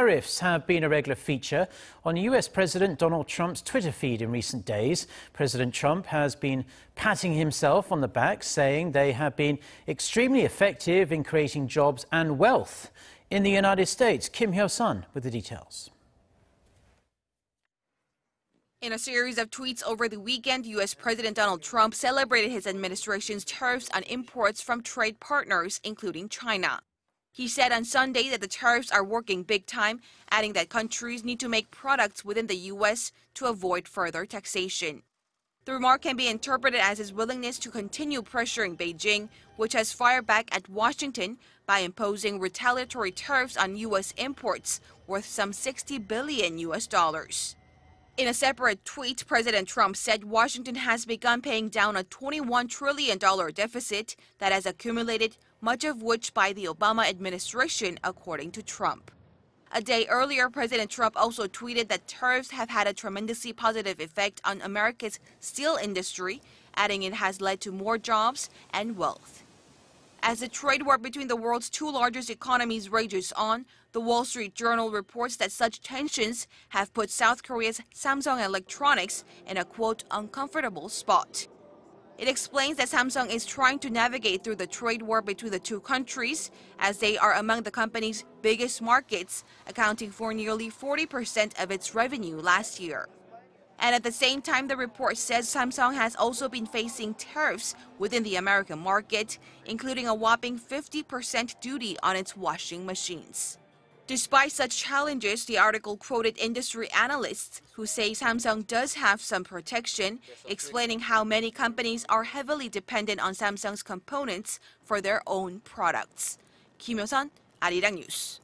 Tariffs have been a regular feature on US President Donald Trump's Twitter feed in recent days. President Trump has been patting himself on the back, saying they have been extremely effective in creating jobs and wealth in the United States. Hyo-sun with the details. In a series of tweets over the weekend, U.S. President Donald Trump celebrated his administration's tariffs on imports from trade partners, including China. He said on Sunday that the tariffs are working big time, adding that countries need to make products within the U.S. to avoid further taxation. The remark can be interpreted as his willingness to continue pressuring Beijing, which has fired back at Washington by imposing retaliatory tariffs on U.S. imports worth some $60 billion. In a separate tweet, President Trump said Washington has begun paying down a $21 trillion deficit that has accumulated, much of which by the Obama administration, according to Trump. A day earlier, President Trump also tweeted that tariffs have had a tremendously positive effect on America's steel industry, adding it has led to more jobs and wealth. As the trade war between the world's two largest economies rages on, the Wall Street Journal reports that such tensions have put South Korea's Samsung Electronics in a, quote, uncomfortable spot. It explains that Samsung is trying to navigate through the trade war between the two countries, as they are among the company's biggest markets, accounting for nearly 40% of its revenue last year. And at the same time, the report says Samsung has also been facing tariffs within the American market, including a whopping 50% duty on its washing machines. Despite such challenges, the article quoted industry analysts who say Samsung does have some protection, explaining how many companies are heavily dependent on Samsung's components for their own products. Hyo-sun, Arirang News.